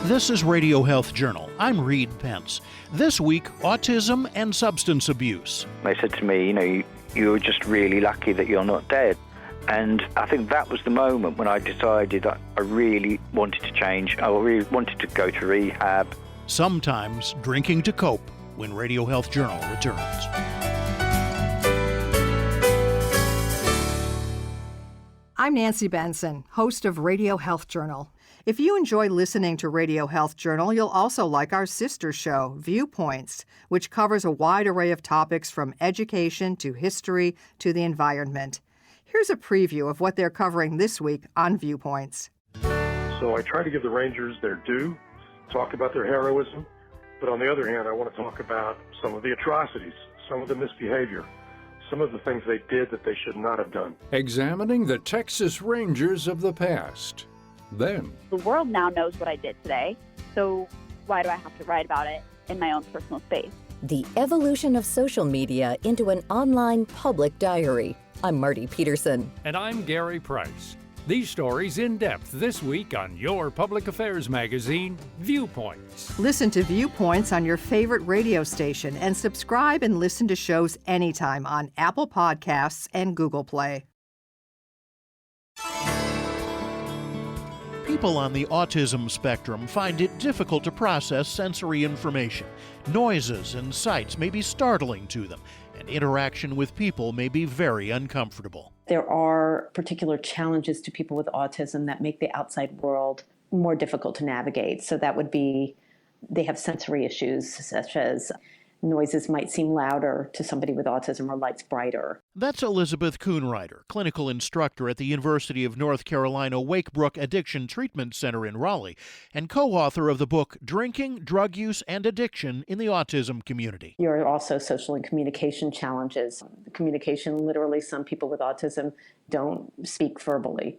This is Radio Health Journal. I'm Reed Pence. This week, autism and substance abuse. They said to me, you're just really lucky that you're not dead. And I think that was the moment when I decided that I really wanted to change. I really wanted to go to rehab. Sometimes drinking to cope, when Radio Health Journal returns. I'm Nancy Benson, host of Radio Health Journal. If you enjoy listening to Radio Health Journal, you'll also like our sister show, Viewpoints, which covers a wide array of topics from education to history to the environment. Here's a preview of what they're covering this week on Viewpoints. So I try to give the Rangers their due, talk about their heroism, but on the other hand, I want to talk about some of the atrocities, some of the misbehavior, some of the things they did that they should not have done. Examining the Texas Rangers of the past. Then, the world now knows what I did today, so why do I have to write about it in my own personal space? The evolution of social media into an online public diary. I'm Marty Peterson. And I'm Gary Price. These stories in depth this week on your public affairs magazine, Viewpoints. Listen to Viewpoints on your favorite radio station and subscribe and listen to shows anytime on Apple Podcasts and Google Play. People on the autism spectrum find it difficult to process sensory information. Noises and sights may be startling to them, and interaction with people may be very uncomfortable. There are particular challenges to people with autism that make the outside world more difficult to navigate. So that would be, they have sensory issues such as noises might seem louder to somebody with autism or lights brighter. That's Elizabeth Kunreuther, clinical instructor at the University of North Carolina Wakebrook Addiction Treatment Center in Raleigh, and co-author of the book Drinking, Drug Use, and Addiction in the Autism Community. There are also social and communication challenges. Communication, literally, some people with autism don't speak verbally.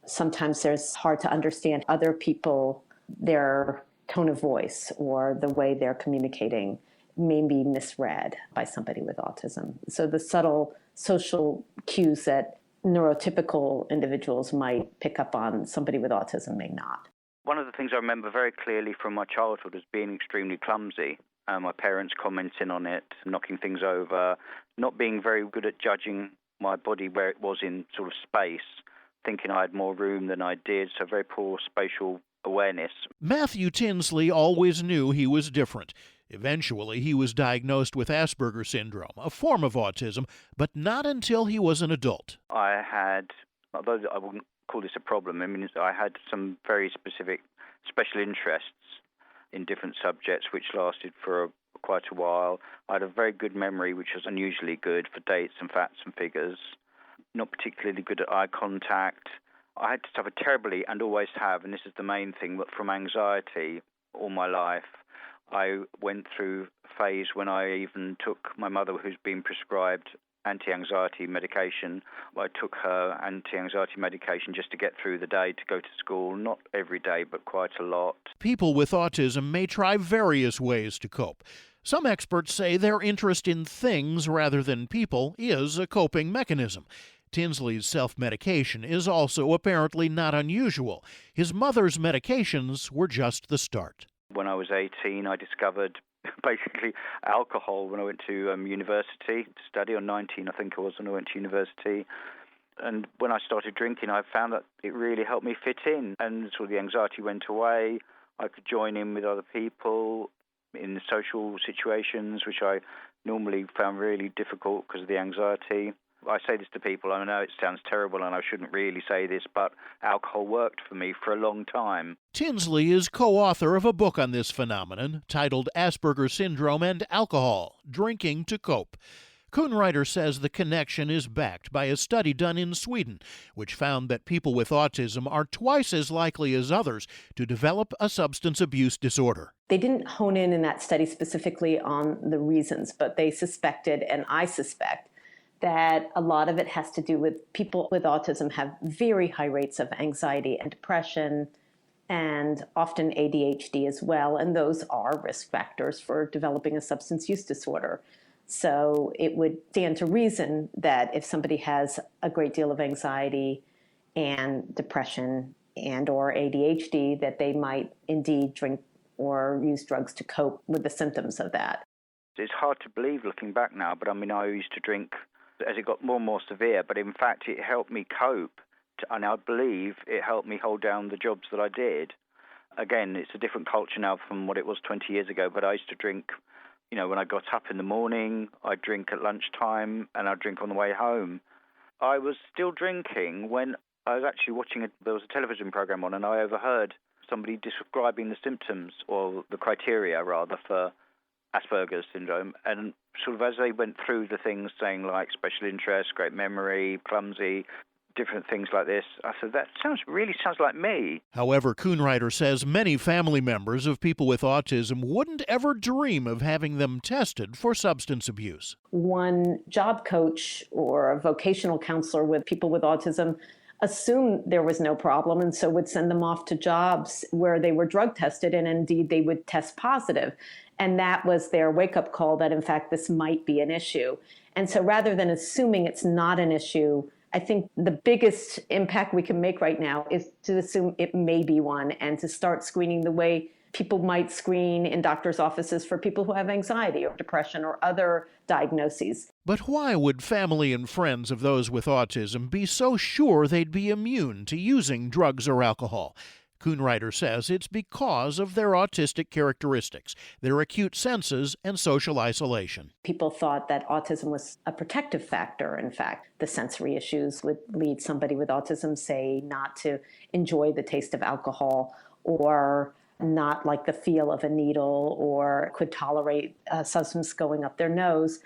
Sometimes it's hard to understand other people, their tone of voice or the way they're communicating may be misread by somebody with autism. So the subtle social cues that neurotypical individuals might pick up on, somebody with autism may not. One of the things I remember very clearly from my childhood was being extremely clumsy. My parents commenting on it, knocking things over, not being very good at judging my body where it was in sort of space, thinking I had more room than I did, so very poor spatial awareness. Matthew Tinsley always knew he was different. Eventually, he was diagnosed with Asperger Syndrome, a form of autism, but not until he was an adult. I had, although I wouldn't call this a problem, I had some very specific special interests in different subjects which lasted for quite a while. I had a very good memory, which was unusually good for dates and facts and figures, not particularly good at eye contact. I had to suffer terribly, and always have, and this is the main thing, from anxiety all my life. I went through a phase when I even took my mother, who's been prescribed anti-anxiety medication. I took her anti-anxiety medication just to get through the day, to go to school, not every day, but quite a lot. People with autism may try various ways to cope. Some experts say their interest in things rather than people is a coping mechanism. Tinsley's self-medication is also apparently not unusual. His mother's medications were just the start. When I was 18, I discovered basically alcohol when I went to university to study, or 19 I think I was when I went to university. And when I started drinking, I found that it really helped me fit in, and sort of the anxiety went away. I could join in with other people in social situations, which I normally found really difficult because of the anxiety. I say this to people, I know it sounds terrible and I shouldn't really say this, but alcohol worked for me for a long time. Tinsley is co-author of a book on this phenomenon titled Asperger Syndrome and Alcohol, Drinking to Cope. Kunreuther says the connection is backed by a study done in Sweden, which found that people with autism are twice as likely as others to develop a substance abuse disorder. They didn't hone in that study specifically on the reasons, but they suspected, and I suspect, that a lot of it has to do with people with autism have very high rates of anxiety and depression, and often ADHD as well, and those are risk factors for developing a substance use disorder. So it would stand to reason that if somebody has a great deal of anxiety and depression and or ADHD, that they might indeed drink or use drugs to cope with the symptoms of that. It's hard to believe looking back now, but I mean, I used to drink as it got more and more severe, but in fact it helped me cope, and I believe it helped me hold down the jobs that I did. Again, it's a different culture now from what it was 20 years ago, but I used to drink, when I got up in the morning, I'd drink at lunchtime, and I'd drink on the way home. I was still drinking when I was actually there was a television program on, and I overheard somebody describing the symptoms, or the criteria rather, for Asperger syndrome, and sort of as they went through the things saying like special interest, great memory, clumsy, different things like this, I said, that really sounds like me. However, Kunreuther says many family members of people with autism wouldn't ever dream of having them tested for substance abuse. One job coach or a vocational counselor with people with autism assumed there was no problem, and so would send them off to jobs where they were drug tested, and indeed they would test positive. And that was their wake-up call that, in fact, this might be an issue. And so rather than assuming it's not an issue, I think the biggest impact we can make right now is to assume it may be one, and to start screening the way people might screen in doctors' offices for people who have anxiety or depression or other diagnoses. But why would family and friends of those with autism be so sure they'd be immune to using drugs or alcohol? Kunreuther says it's because of their autistic characteristics, their acute senses, and social isolation. People thought that autism was a protective factor. In fact, the sensory issues would lead somebody with autism, say, not to enjoy the taste of alcohol, or not like the feel of a needle, or could tolerate a substance going up their nose.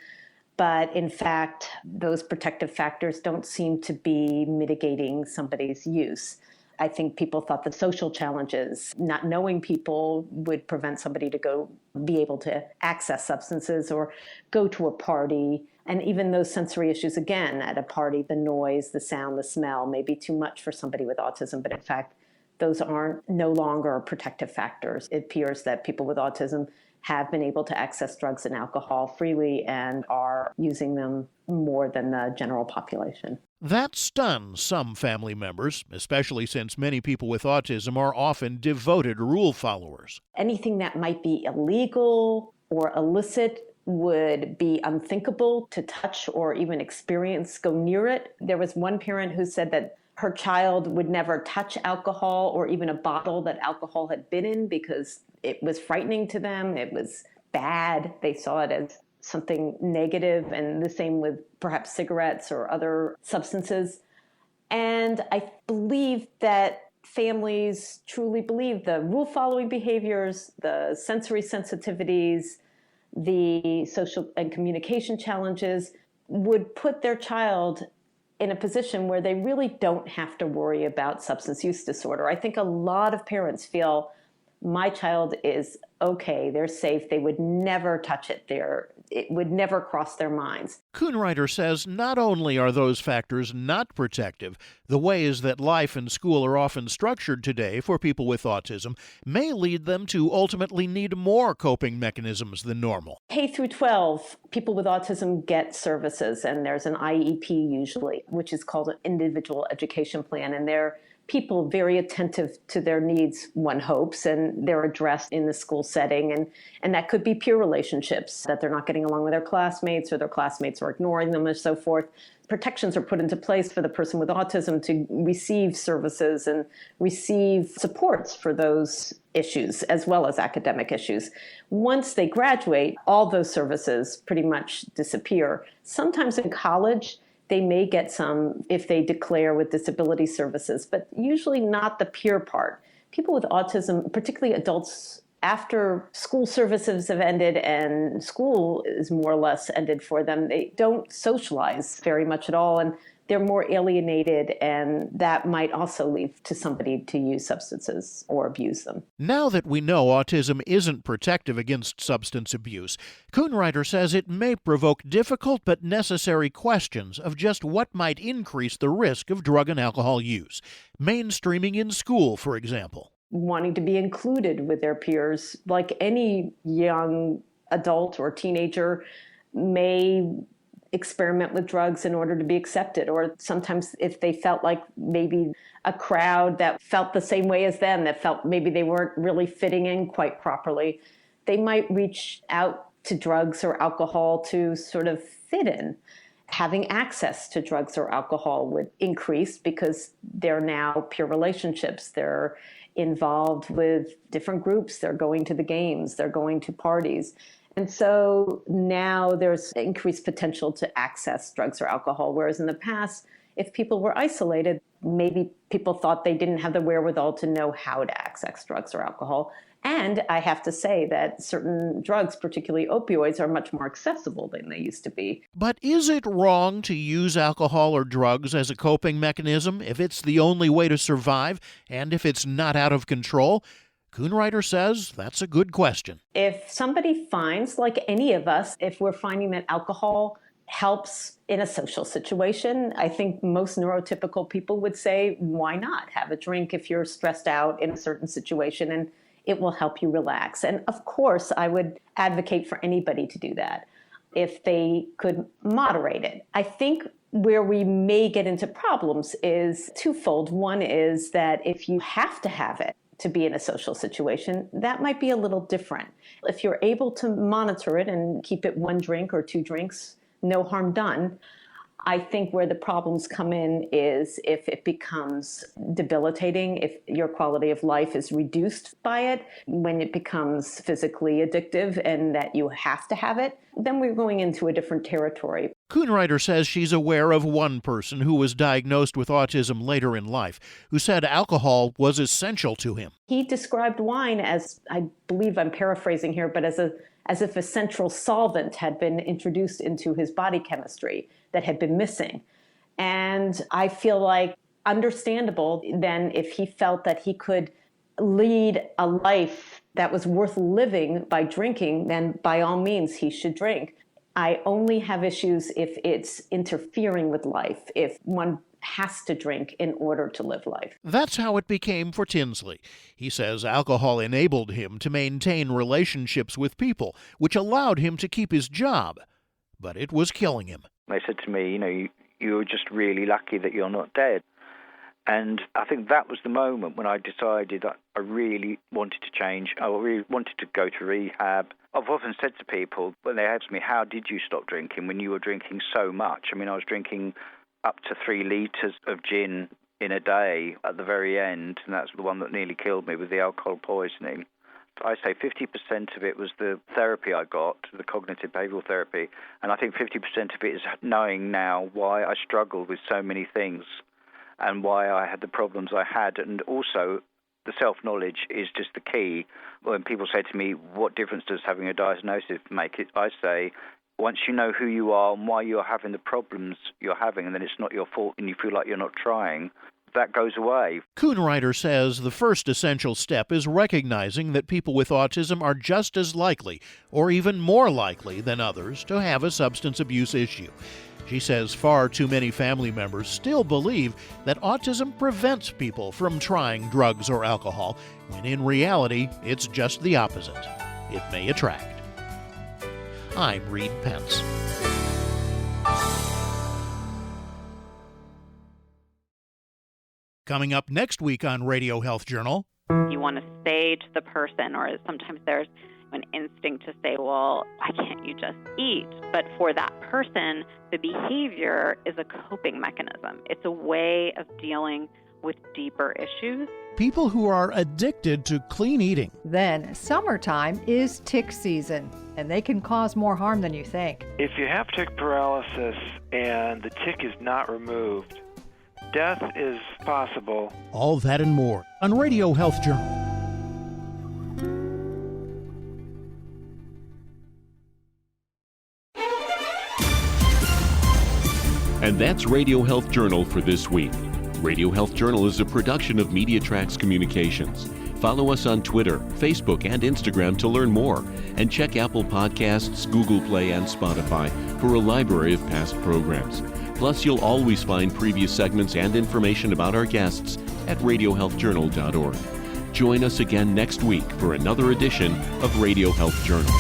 But in fact, those protective factors don't seem to be mitigating somebody's use. I think people thought the social challenges, not knowing people, would prevent somebody to be able to access substances or go to a party. And even those sensory issues, again, at a party, the noise, the sound, the smell may be too much for somebody with autism, but in fact, those aren't no longer protective factors. It appears that people with autism have been able to access drugs and alcohol freely and are using them more than the general population. That stuns some family members, especially since many people with autism are often devoted rule followers. Anything that might be illegal or illicit would be unthinkable to touch or even experience, go near it. There was one parent who said that her child would never touch alcohol or even a bottle that alcohol had been in because it was frightening to them. It was bad. They saw it as something negative, and the same with perhaps cigarettes or other substances. And I believe that families truly believe the rule-following behaviors, the sensory sensitivities, the social and communication challenges would put their child in a position where they really don't have to worry about substance use disorder. I think a lot of parents feel, my child is okay, they're safe, they would never touch it, it would never cross their minds. Kunreuther says not only are those factors not protective, the ways that life and school are often structured today for people with autism may lead them to ultimately need more coping mechanisms than normal. K through 12, people with autism get services, and there's an IEP usually, which is called an individual education plan, and they're people very attentive to their needs, one hopes, and they're addressed in the school setting. And that could be peer relationships, that they're not getting along with their classmates or their classmates are ignoring them and so forth. Protections are put into place for the person with autism to receive services and receive supports for those issues as well as academic issues. Once they graduate, all those services pretty much disappear. Sometimes in college, they may get some if they declare with disability services, but usually not the peer part. People with autism, particularly adults, after school services have ended and school is more or less ended for them, they don't socialize very much at all, and they're more alienated, and that might also lead to somebody to use substances or abuse them. Now that we know autism isn't protective against substance abuse, Kunreuther says it may provoke difficult but necessary questions of just what might increase the risk of drug and alcohol use. Mainstreaming in school, for example. Wanting to be included with their peers, like any young adult or teenager, may experiment with drugs in order to be accepted, or sometimes if they felt like maybe a crowd that felt the same way as them, that felt maybe they weren't really fitting in quite properly, they might reach out to drugs or alcohol to sort of fit in. Having access to drugs or alcohol would increase because they're now peer relationships. They're involved with different groups. They're going to the games. They're going to parties. And so now there's increased potential to access drugs or alcohol, whereas in the past, if people were isolated, maybe people thought they didn't have the wherewithal to know how to access drugs or alcohol. And I have to say that certain drugs, particularly opioids, are much more accessible than they used to be. But is it wrong to use alcohol or drugs as a coping mechanism if it's the only way to survive and if it's not out of control? Kunreuther says that's a good question. If somebody finds, like any of us, if we're finding that alcohol helps in a social situation, I think most neurotypical people would say, why not have a drink if you're stressed out in a certain situation, and it will help you relax. And of course, I would advocate for anybody to do that if they could moderate it. I think where we may get into problems is twofold. One is that if you have to have it to be in a social situation, that might be a little different. If you're able to monitor it and keep it 1 drink or 2 drinks, no harm done. I think where the problems come in is if it becomes debilitating, if your quality of life is reduced by it, when it becomes physically addictive and that you have to have it, then we're going into a different territory. Kunreuther says she's aware of one person who was diagnosed with autism later in life, who said alcohol was essential to him. He described wine as, I believe I'm paraphrasing here, but as if a central solvent had been introduced into his body chemistry that had been missing. And I feel like understandable then if he felt that he could lead a life that was worth living by drinking, then by all means he should drink. I only have issues if it's interfering with life, if one has to drink in order to live life. That's how it became for Tinsley. He says alcohol enabled him to maintain relationships with people, which allowed him to keep his job. But it was killing him. They said to me, you're just really lucky that you're not dead. And I think that was the moment when I decided that I really wanted to change. I really wanted to go to rehab. I've often said to people when they ask me, how did you stop drinking when you were drinking so much? I mean, I was drinking up to 3 litres of gin in a day at the very end, and that's the one that nearly killed me with the alcohol poisoning. I say 50% of it was the therapy I got, the cognitive behavioural therapy, and I think 50% of it is knowing now why I struggled with so many things and why I had the problems I had, and also the self-knowledge is just the key. When people say to me, what difference does having a diagnosis make? I say, once you know who you are and why you're having the problems you're having, and then it's not your fault and you feel like you're not trying, that goes away. Kunreuther says the first essential step is recognizing that people with autism are just as likely, or even more likely than others, to have a substance abuse issue. She says far too many family members still believe that autism prevents people from trying drugs or alcohol, when in reality, it's just the opposite. It may attract. I'm Reed Pence. Coming up next week on Radio Health Journal. You want to say to the person, or sometimes there's an instinct to say, well, why can't you just eat? But for that person, the behavior is a coping mechanism. It's a way of dealing with deeper issues. People who are addicted to clean eating. Then summertime is tick season, and they can cause more harm than you think. If you have tick paralysis and the tick is not removed, death is possible. All that and more on Radio Health Journal. And that's Radio Health Journal for this week. Radio Health Journal is a production of MediaTrax Communications. Follow us on Twitter, Facebook, and Instagram to learn more. And check Apple Podcasts, Google Play, and Spotify for a library of past programs. Plus, you'll always find previous segments and information about our guests at radiohealthjournal.org. Join us again next week for another edition of Radio Health Journal.